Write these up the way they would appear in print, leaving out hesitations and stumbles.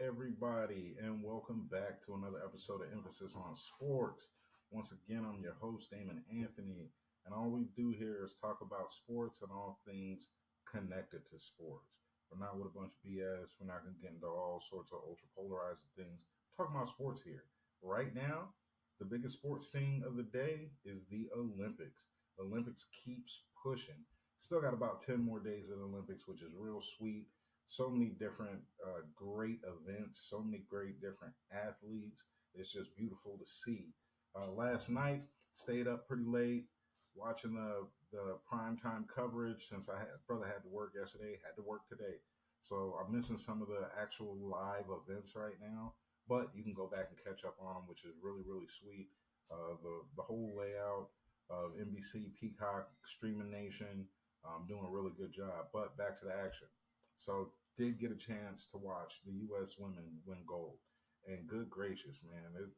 everybody, and welcome back to another episode of Emphasis on Sports. Once again, I'm your host, Damon Anthony, and all we do here is talk about sports and all things connected to sports. We're not with a bunch of BS. We're not going to get into all sorts of ultra polarized things. We're talking about sports here. Right now, the biggest sports thing of the day is the Olympics. The Olympics keeps pushing. Still got about 10 more days of the Olympics, which is real sweet. So many different great events, so many great different athletes. It's just beautiful to see. Last night, stayed up pretty late watching the primetime coverage since brother had to work yesterday, had to work today. So I'm missing some of the actual live events right now, but you can go back and catch up on them, which is really, really sweet. The whole layout of NBC, Peacock, Streaming Nation, doing a really good job. But back to the action. So did get a chance to watch the U.S. women win gold, and good gracious, man,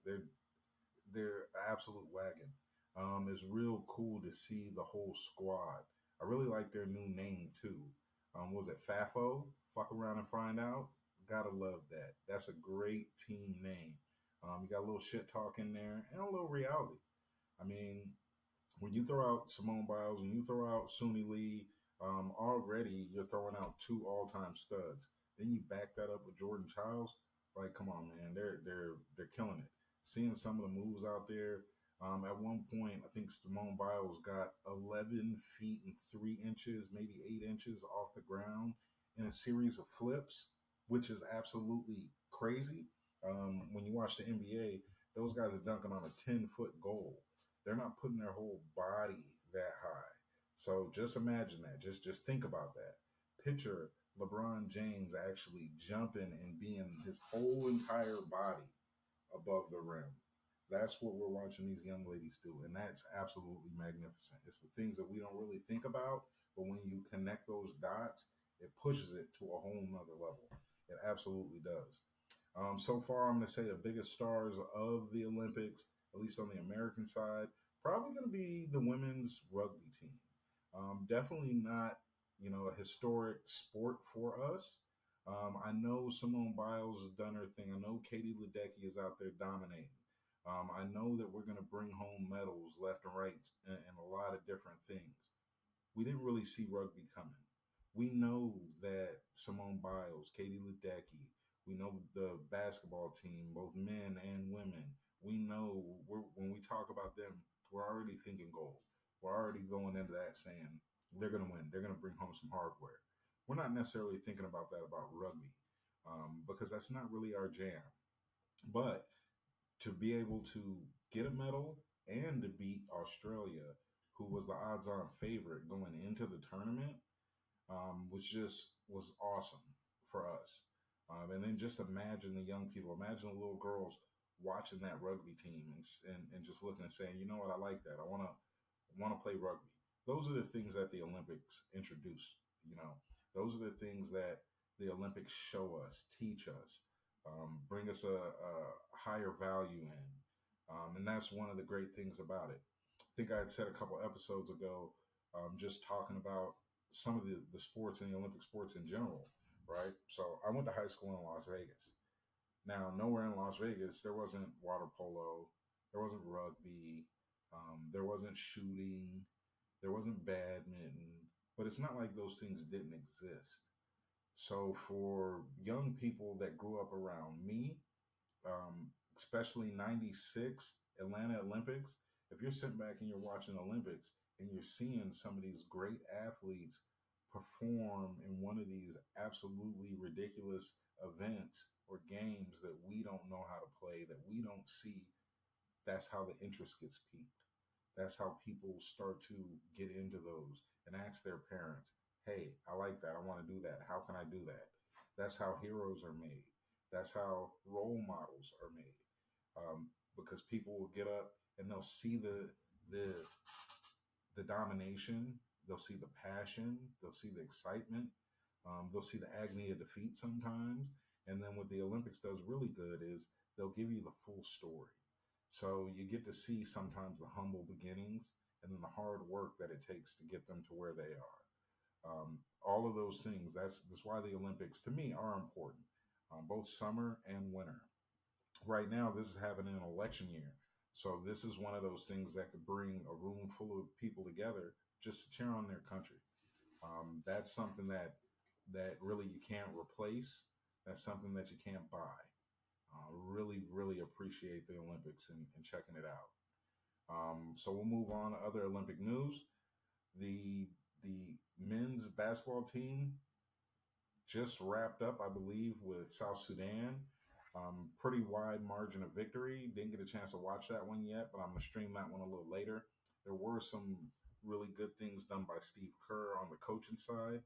they're absolute wagon. It's real cool to see the whole squad. I really like their new name too. Was it FAFO? Fuck around and find out. Gotta love that. That's a great team name. You got a little shit talk in there and a little reality. I mean, when you throw out Simone Biles and you throw out Suni Lee, already you're throwing out two all-time studs. Then you back that up with Jordan Childs. Like, come on, man, they're killing it. Seeing some of the moves out there. At one point, I think Simone Biles got 11 feet and 3 inches, maybe 8 inches off the ground in a series of flips, which is absolutely crazy. When you watch the NBA, those guys are dunking on a 10-foot goal. They're not putting their whole body that high. So just imagine that. Just think about that. Picture LeBron James actually jumping and being his whole entire body above the rim. That's what we're watching these young ladies do, and that's absolutely magnificent. It's the things that we don't really think about, but when you connect those dots, it pushes it to a whole nother level. It absolutely does. So far, I'm going to say the biggest stars of the Olympics, at least on the American side, probably going to be the women's rugby team. Definitely not, a historic sport for us. I know Simone Biles has done her thing. I know Katie Ledecky is out there dominating. I know that we're going to bring home medals left and right and a lot of different things. We didn't really see rugby coming. We know that Simone Biles, Katie Ledecky, we know the basketball team, both men and women. We know when we talk about them, we're already thinking gold. We're already going into that saying they're going to win. They're going to bring home some hardware. We're not necessarily thinking about that about rugby because that's not really our jam. But to be able to get a medal and to beat Australia, who was the odds-on favorite going into the tournament, was awesome for us. And then just imagine the young people, imagine the little girls watching that rugby team and just looking and saying, you know what, I like that. I want to play rugby. Those are the things that the Olympics introduce. Those are the things that the Olympics show us, teach us, bring us a higher value in. And that's one of the great things about it. I think I had said a couple episodes ago, just talking about some of the sports and the Olympic sports in general, right? So I went to high school in Las Vegas. Now, nowhere in Las Vegas, there wasn't water polo, there wasn't rugby, there wasn't shooting, there wasn't badminton, but it's not like those things didn't exist. So for young people that grew up around me, especially 96 Atlanta Olympics, if you're sitting back and you're watching Olympics and you're seeing some of these great athletes perform in one of these absolutely ridiculous events or games that we don't know how to play, that we don't see, that's how the interest gets piqued. That's how people start to get into those and ask their parents, hey, I like that. I want to do that. How can I do that? That's how heroes are made. That's how role models are made. Because people will get up and they'll see the the domination, they'll see the passion, they'll see the excitement, they'll see the agony of defeat sometimes. And then what the Olympics does really good is they'll give you the full story. So you get to see sometimes the humble beginnings and then the hard work that it takes to get them to where they are. All of those things. That's why the Olympics to me are important. both summer and winter. Right now, this is happening in election year. So this is one of those things that could bring a room full of people together just to cheer on their country. That's something that really you can't replace. That's something that you can't buy. Really, really appreciate the Olympics and checking it out. So we'll move on to other Olympic news. The the men's basketball team just wrapped up, I believe, with South Sudan. Pretty wide margin of victory. Didn't get a chance to watch that one yet, but I'm gonna stream that one a little later. There were some really good things done by Steve Kerr on the coaching side.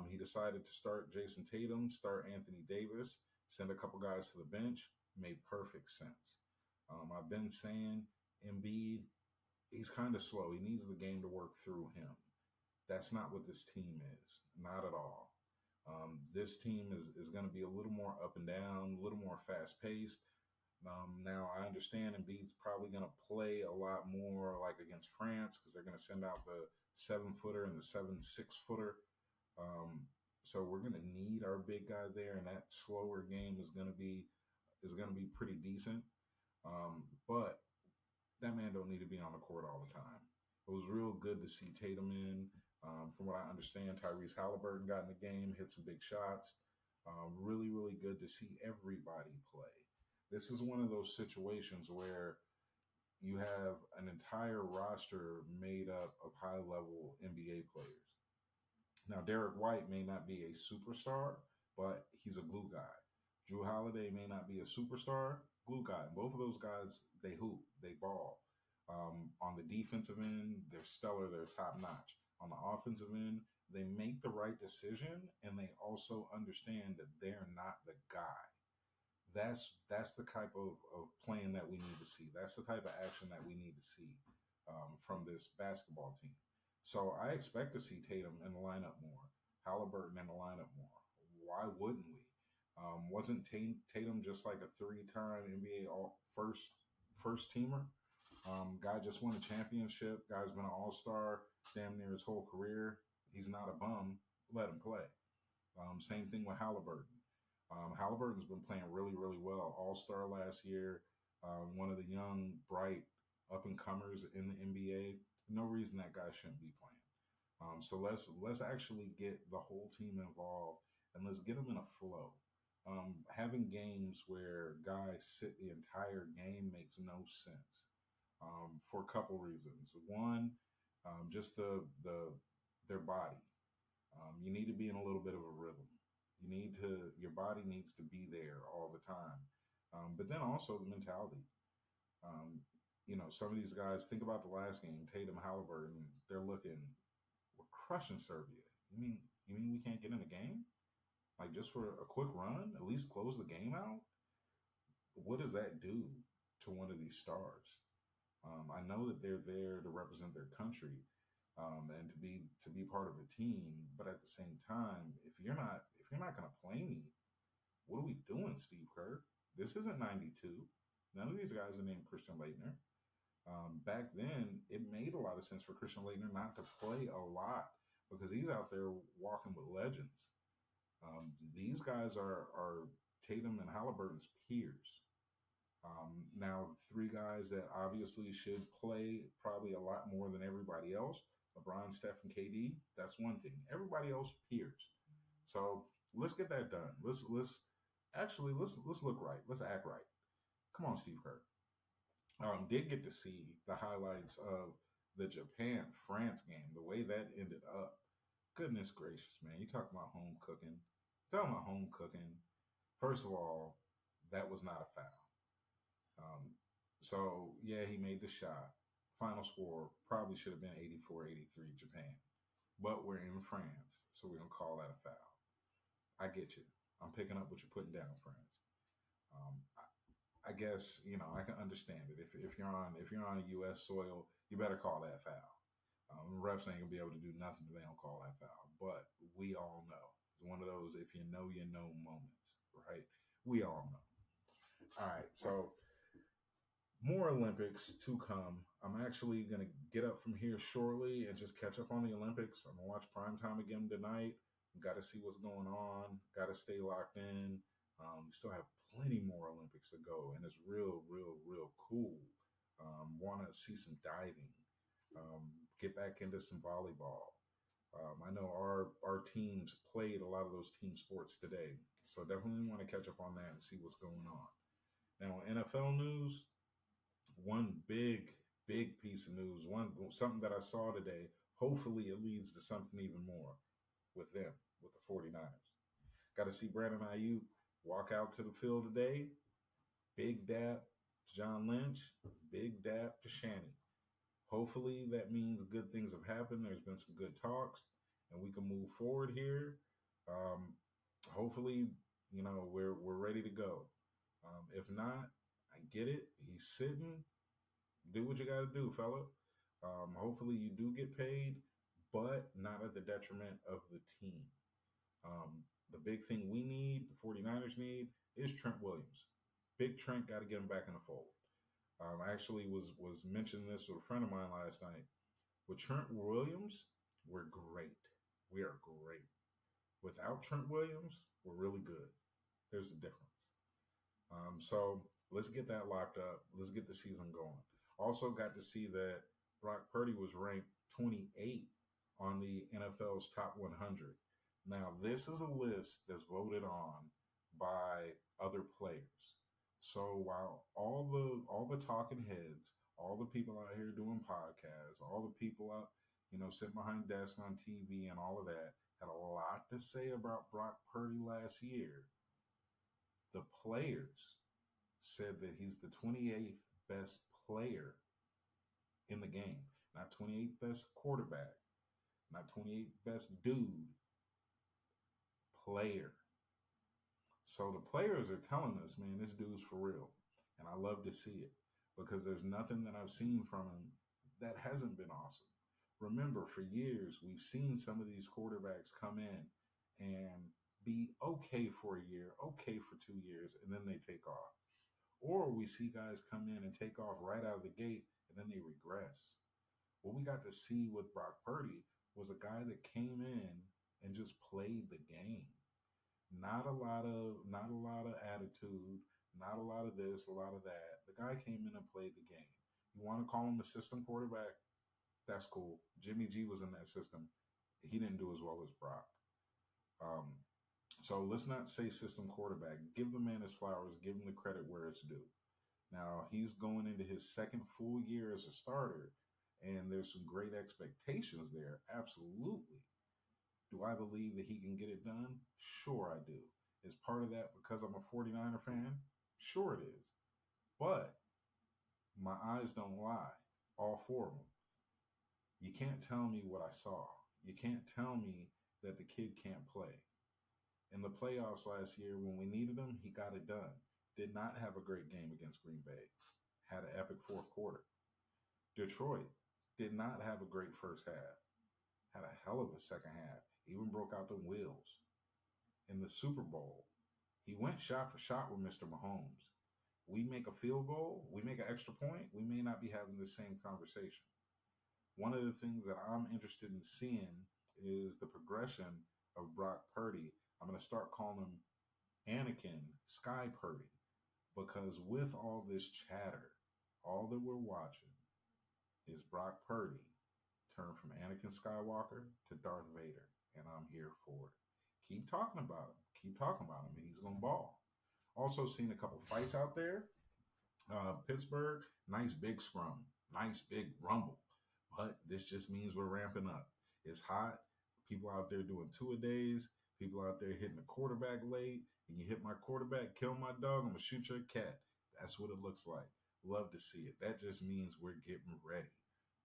He decided to start Jason Tatum, start Anthony Davis, send a couple guys to the bench. Made perfect sense. I've been saying Embiid, he's kind of slow. He needs the game to work through him. That's not what this team is. Not at all. This team is going to be a little more up and down, a little more fast paced. Now, I understand Embiid's probably going to play a lot more like against France because they're going to send out the 7 footer and the 7 6 footer. Um, so we're going to need our big guy there, and that slower game is going to be pretty decent. But that man don't need to be on the court all the time. It was real good to see Tatum in. From what I understand, Tyrese Halliburton got in the game, hit some big shots. Really, really good to see everybody play. This is one of those situations where you have an entire roster made up of high level NBA players. Now, Derek White may not be a superstar, but he's a glue guy. Drew Holiday may not be a superstar, glue guy. Both of those guys, they hoop, they ball. On the defensive end, they're stellar, they're top notch. On the offensive end, they make the right decision and they also understand that they're not the guy. That's the type of playing that we need to see. That's the type of action that we need to see from this basketball team. So I expect to see Tatum in the lineup more, Halliburton in the lineup more. Why wouldn't we? Wasn't Tatum just like a three-time NBA first teamer? Guy just won a championship. Guy's been an All Star damn near his whole career. He's not a bum. Let him play. Same thing with Halliburton. Halliburton's been playing really, really well. All Star last year. One of the young, bright up and comers in the NBA. No reason that guy shouldn't be playing. So let's actually get the whole team involved and let's get them in a flow. Having games where guys sit the entire game makes no sense for a couple reasons. One, just the their body. You need to be in a little bit of a rhythm. Your body needs to be there all the time. But then also the mentality. Um, some of these guys, think about the last game, Tatum Halliburton, they're looking, we're crushing Serbia. You mean we can't get in the game? Like just for a quick run, at least close the game out? What does that do to one of these stars? I know that they're there to represent their country and to be part of a team, but at the same time, if you're not going to play me, what are we doing, Steve Kerr? This isn't '92. None of these guys are named Christian Laettner. Back then, it made a lot of sense for Christian Laettner not to play a lot because he's out there walking with legends. These guys are Tatum and Halliburton's peers. Now, three guys that obviously should play probably a lot more than everybody else. LeBron, Steph, and KD. That's one thing. Everybody else peers. So let's get that done. Let's look right. Let's act right. Come on, Steve Kerr. Did get to see the highlights of the Japan France game. The way that ended up. Goodness gracious, man! You talking about home cooking? Talking about home cooking. First of all, that was not a foul. So yeah, he made the shot. Final score probably should have been 84-83 Japan. But we're in France, so we're gonna call that a foul. I get you. I'm picking up what you're putting down, France. I guess I can understand it. If you're on U.S. soil, you better call that foul. Refs ain't gonna be able to do nothing if they don't call that foul. But we all know it's one of those if you know moments, right? We all know. All right, so more Olympics to come. I'm actually going to get up from here shortly and just catch up on the Olympics. I'm going to watch primetime again tonight. Got to see what's going on. Got to stay locked in. We still have plenty more Olympics to go, and it's real, real, real cool. Want to see some diving, get back into some volleyball. I know our teams played a lot of those team sports today, so definitely want to catch up on that and see what's going on. Now, NFL news, one big piece of news, one something that I saw today. Hopefully, it leads to something even more with them, with the 49ers. Got to see Brandon Ayuk walk out to the field today. Big dap to John Lynch, big dap to Shanny. Hopefully that means good things have happened. There's been some good talks, and we can move forward here. Um, Hopefully, we're ready to go. If not, I get it. He's sitting. Do what you got to do, fella. Hopefully you do get paid, but not at the detriment of the team. The big thing we need, the 49ers need, is Trent Williams. Big Trent got to get him back in the fold. I actually was mentioning this with a friend of mine last night. With Trent Williams, we're great. We are great. Without Trent Williams, we're really good. There's a difference. So let's get that locked up. Let's get the season going. Also, got to see that Brock Purdy was ranked 28 on the NFL's top 100. Now, this is a list that's voted on by other players. So while all the talking heads, all the people out here doing podcasts, all the people out, sitting behind desks on TV and all of that had a lot to say about Brock Purdy last year, the players said that he's the 28th best player in the game, not 28th best quarterback, not 28th best dude, player. So the players are telling us, man, this dude's for real. And I love to see it because there's nothing that I've seen from him that hasn't been awesome. Remember, for years, we've seen some of these quarterbacks come in and be okay for a year, okay for 2 years, and then they take off. Or we see guys come in and take off right out of the gate and then they regress. What we got to see with Brock Purdy was a guy that came in and just played the game. Not a lot of attitude, not a lot of this, a lot of that. The guy came in and played the game. You want to call him a system quarterback? That's cool. Jimmy G was in that system. He didn't do as well as Brock. Um, so let's not say system quarterback. Give the man his flowers. Give him the credit where it's due. Now he's going into his second full year as a starter, and there's some great expectations there. Absolutely. Do I believe that he can get it done? Sure, I do. Is part of that because I'm a 49er fan? Sure, it is. But my eyes don't lie. All four of them. You can't tell me what I saw. You can't tell me that the kid can't play. In the playoffs last year, when we needed him, he got it done. Did not have a great game against Green Bay. Had an epic fourth quarter. Detroit did not have a great first half. Had a hell of a second half. Even broke out the wheels. In the Super Bowl, he went shot for shot with Mr. Mahomes. We make a field goal, we make an extra point, we may not be having the same conversation. One of the things that I'm interested in seeing is the progression of Brock Purdy. I'm going to start calling him Anakin Sky Purdy because with all this chatter, all that we're watching is Brock Purdy turn from Anakin Skywalker to Darth Vader, and I'm here for it. Keep talking about him. Keep talking about him, and he's going to ball. Also seen a couple fights out there. Pittsburgh, nice big scrum, nice big rumble. But this just means we're ramping up. It's hot. People out there doing two-a-days. People out there hitting the quarterback late. And you hit my quarterback, kill my dog, I'm going to shoot your cat. That's what it looks like. Love to see it. That just means we're getting ready.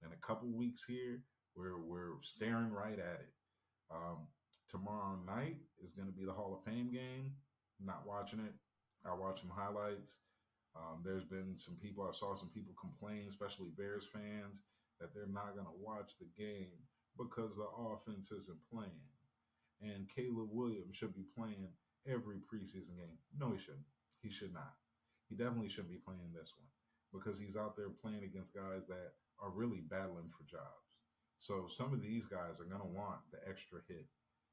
In a couple weeks here, we're staring right at it. Tomorrow night is going to be the Hall of Fame game. Not watching it. I watch some highlights. There's been some people, I saw some people complain, especially Bears fans, that they're not going to watch the game because the offense isn't playing. And Caleb Williams should be playing every preseason game. No, he shouldn't. He should not. He definitely shouldn't be playing this one because he's out there playing against guys that are really battling for jobs. So some of these guys are going to want the extra hit.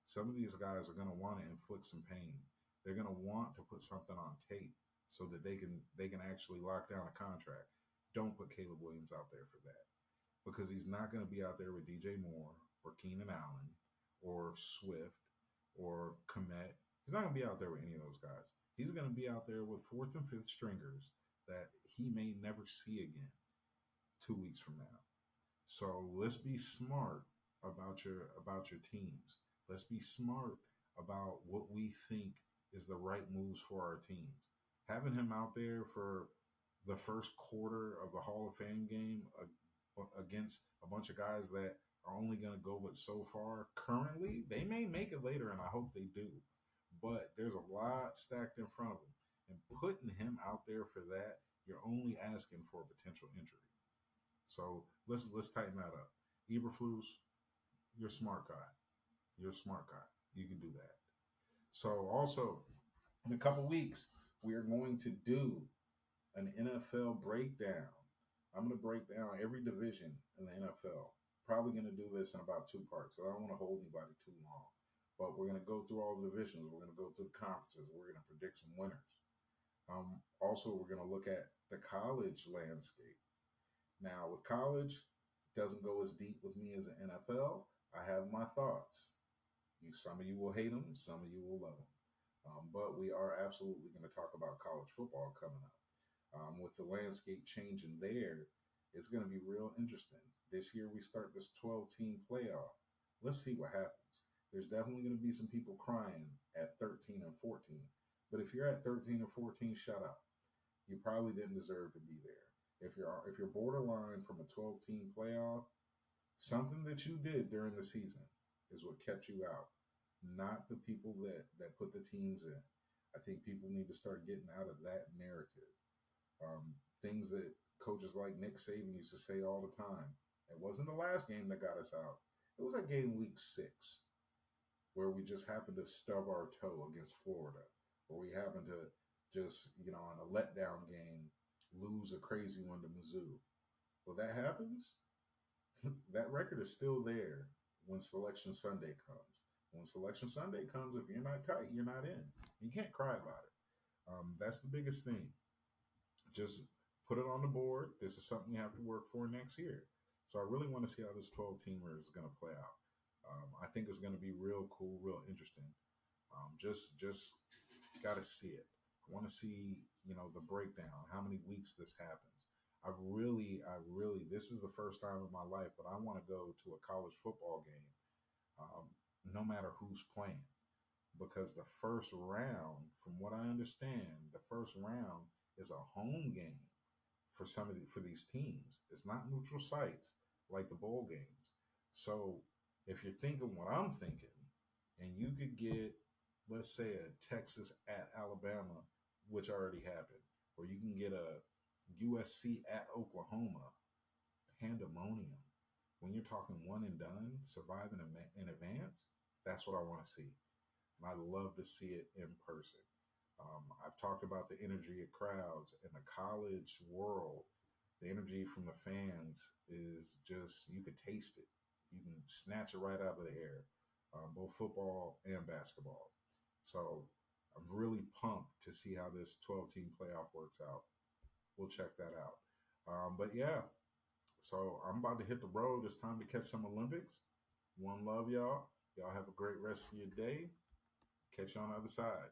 Some of these guys are going to want to inflict some pain. They're going to want to put something on tape so that they can actually lock down a contract. Don't put Caleb Williams out there for that because he's not going to be out there with DJ Moore or Keenan Allen or Swift or Komet. He's not going to be out there with any of those guys. He's going to be out there with fourth and fifth stringers that he may never see again 2 weeks from now. So let's be smart about your teams. Let's be smart about what we think is the right moves for our teams. Having him out there for the first quarter of the Hall of Fame game against a bunch of guys that are only going to go but so far currently, they may make it later, and I hope they do. But there's a lot stacked in front of them, and putting him out there for that, you're only asking for a potential injury. So let's tighten that up. Eberflus, you're a smart guy. You're a smart guy. You can do that. So also in a couple weeks, we are going to do an NFL breakdown. I'm going to break down every division in the NFL. Probably going to do this in about two parts. So I don't want to hold anybody too long. But we're going to go through all the divisions. We're going to go through the conferences. We're going to predict some winners. Also, we're going to look at the college landscape. Now, with college, it doesn't go as deep with me as the NFL. I have my thoughts. Some of you will hate them, some of you will love them. But we are absolutely going to talk about college football coming up. With the landscape changing there, it's going to be real interesting. This year, we start this 12-team playoff. Let's see what happens. There's definitely going to be some people crying at 13 and 14. But if you're at 13 or 14, shut up. You probably didn't deserve to be there. If you're borderline from a 12-team playoff, something that you did during the season is what kept you out, not the people that put the teams in. I think people need to start getting out of that narrative. Things that coaches like Nick Saban used to say all the time. It wasn't the last game that got us out. It was at game week 6 where we just happened to stub our toe against Florida, or we happened to just, in a letdown game, lose a crazy one to Mizzou. Well, that happens. That record is still there when Selection Sunday comes. When Selection Sunday comes, if you're not tight, you're not in. You can't cry about it. That's the biggest thing. Just put it on the board. This is something you have to work for next year. So I really want to see how this 12-teamer is going to play out. I think it's going to be real cool, real interesting. Just got to see it. I want to see, the breakdown, how many weeks this happens. This is the first time in my life that I want to go to a college football game, no matter who's playing, because the first round, from what I understand, the first round is a home game for these teams. It's not neutral sites like the bowl games. So if you're thinking what I'm thinking, and you could get, let's say, a Texas at Alabama, which already happened, or you can get a USC at Oklahoma, pandemonium. When you're talking one and done, surviving in advance, that's what I want to see. And I love to see it in person. I've talked about the energy of crowds in the college world. The energy from the fans is just, you could taste it. You can snatch it right out of the air, both football and basketball. So I'm really pumped to see how this 12-team playoff works out. We'll check that out. But yeah, so I'm about to hit the road. It's time to catch some Olympics. One love, y'all. Y'all have a great rest of your day. Catch you on the other side.